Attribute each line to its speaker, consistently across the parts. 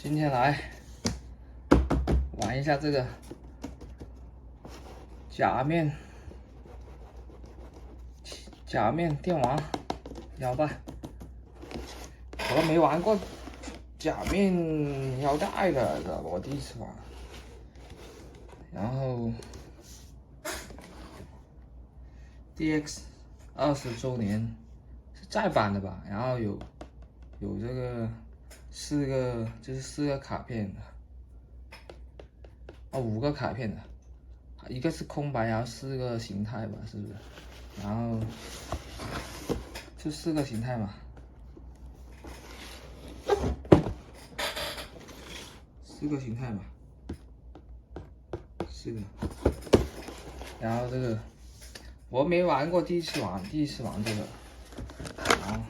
Speaker 1: 今天来玩一下这个假面电王腰带，我都没玩过假面腰带的，知道吧？我第一次玩。然后 DX 20周年是再版的吧？然后有这个4个卡片的，哦5个卡片的，一个是空白，然后4个形态吧，是不是？然后就4个形态嘛，4个形态嘛，4个。然后这个我没玩过，第一次玩这个，然后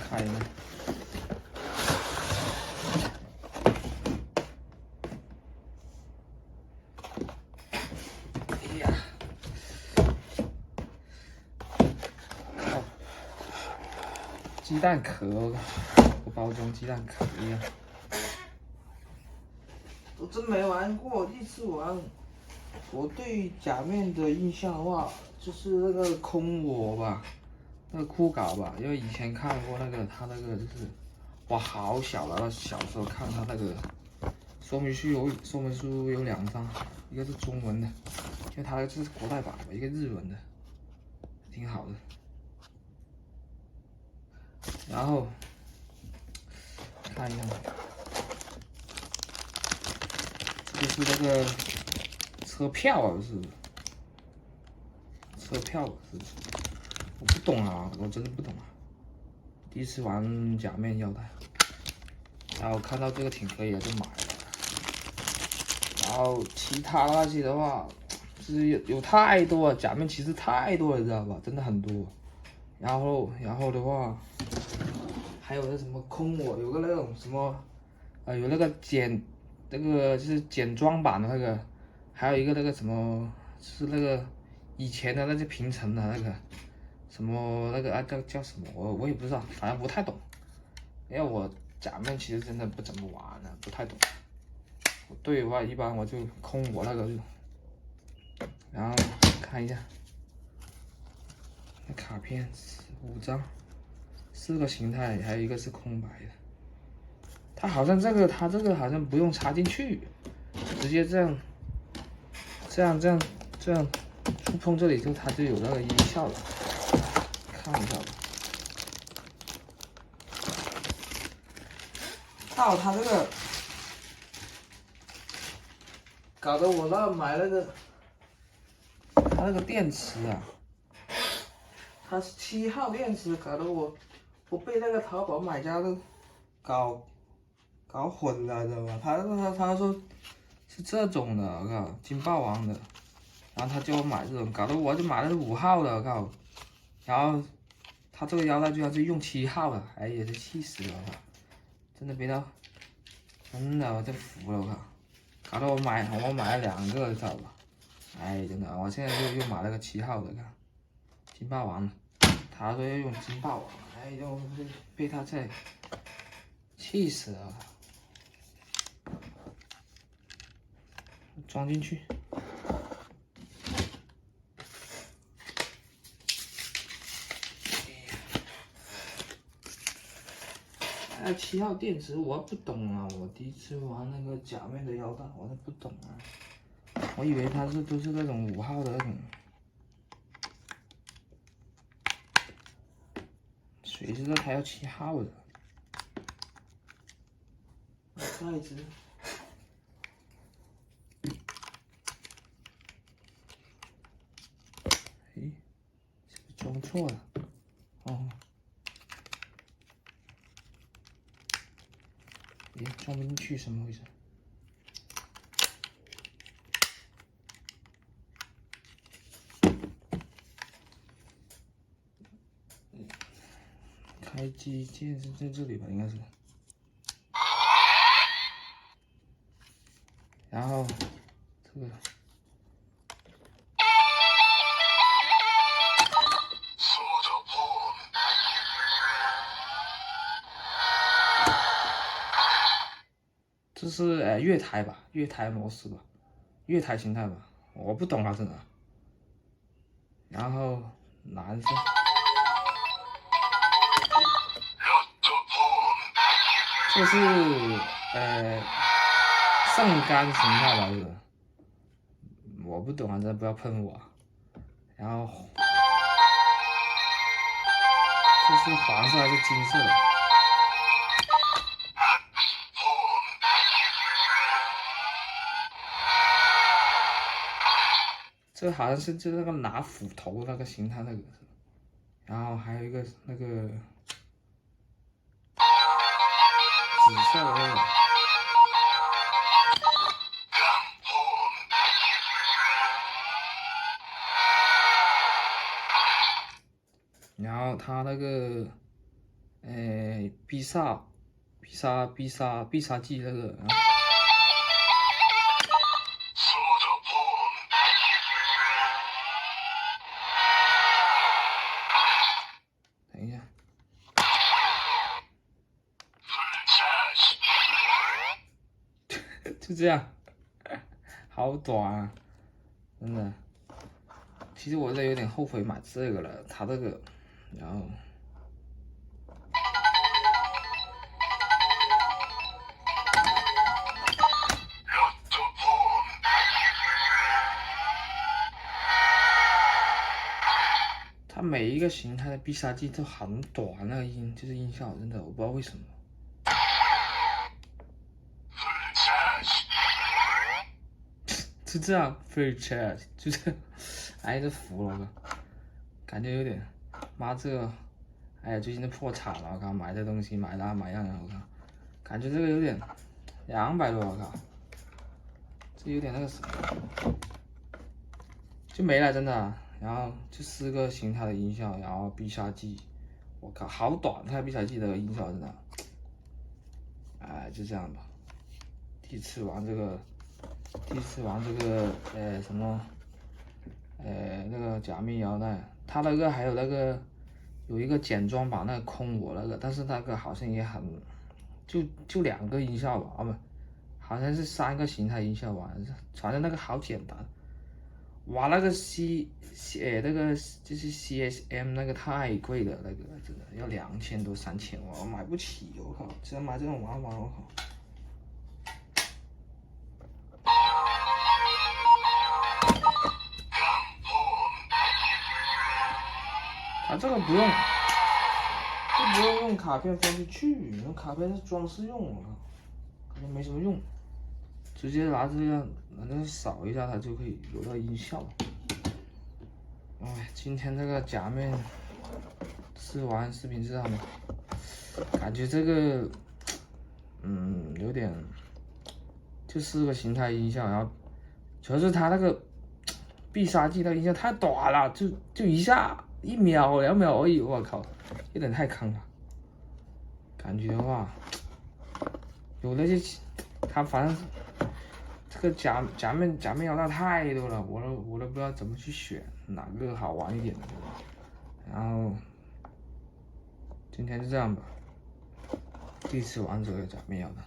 Speaker 1: 开一下。哎呀，靠！鸡蛋壳，我包装鸡蛋壳一样。我真没玩过，第一次玩。我对假面的印象的话，就是那个空我吧，那个酷搞吧，因为以前看过那个他那个就是，哇，好小了，小时候看他那个说明书有2张，一个是中文的，因为他这是国代版吧，一个日文的，挺好的。然后看一下，就是那个车票啊，是车票是不是？我不懂啊，我真的不懂啊。第一次玩假面腰带，然后看到这个挺可以的，就买了。然后其他那些的话，就是有太多了，假面其实太多了，你知道吧？真的很多。然后的话，还有那什么空我有个那种什么，有那个那个就是简装版的那个，还有一个那个什么，是那个以前的那些平成的那个什么那个叫什么，我也不知道，反正不太懂。因为我假面其实真的不怎么玩呢，不太懂。我队的话一般我就空我那个就，然后看一下，那卡片5张，4个形态，还有一个是空白的。它好像它这个好像不用插进去，直接这样触碰这里它就有那个音效了。看一下吧。靠，它这个搞得我买那个它那个电池啊，它是7号电池，搞得我被那个淘宝买家都搞混了，知道吧？他说是这种的，我靠，金霸王的，然后他叫我买这种，搞得我就买了5号的，我靠，然后他这个腰带居然是用7号的，哎呀，这气死了，我靠，真的被他，真的我真服了，我靠，搞得我买了2个，知道吧？哎，真的，我现在又买了个7号的，看，金霸王的，他说要用金霸王，哎，又被他这气死了。装进去。还有7号电池，我不懂啊！我第一次玩那个假面的腰带，我都不懂啊。我以为它都是那种5号的那种，谁知道它要7号的？再一只，诶，是不是装错了？哦，诶，装不进去，什么回事？开机键是在这里吧，应该是。然后这个。这是月台吧，月台模式吧，月台形态吧，我不懂啊真的。然后蓝色，这是圣干形态吧，这个我不懂啊，真的不要喷我。然后这是黄色还是金色的？这好像是就是那个拿斧头那个形态那个，然后还有一个那个紫色的那个。然后他那个，必杀技那个，等一下，就这样，好短啊，真的。其实我这有点后悔买这个了，他这个，然后。它每一个形态的必杀技都很短，那个就是音效，真的我不知道为什么。就这样 ，free charge， 就这样，哎，这服了，感觉有点，妈这个，哎呀，最近都破产了，我靠，买这东西买那买样的，我靠，感觉这个有点200多，我靠，这有点那个什么，就没了，真的。然后就4个形态的音效，然后必杀技，我靠，好短，它必杀技的音效真的，哎，就这样吧。第一次玩这个什么，那个假面腰带，它那个还有那个有一个简装版那个空我那个，但是那个好像也很，就2个音效吧，啊不，好像是3个形态音效吧，反正那个好简单。哇，那个那个就是 CSM 那个太贵了，那个真的要2000多3000，我买不起，我靠，只能买这种玩玩，我靠。它这个不用用卡片放进去，用卡片是装饰用，我靠，感觉没什么用，直接拿这个扫一下，它就可以有到音效。哎，今天这个假面试完视频之后呢，感觉这个有点，就4个形态音效，然后主要是它那个必杀技的音效太短了，就一下1秒2秒而已，我靠，有点太坑了。感觉的话，有那些它反正这个假面腰带太多了，我都不知道怎么去选哪个好玩一点的。然后今天就这样吧，第一次玩这个假面腰带。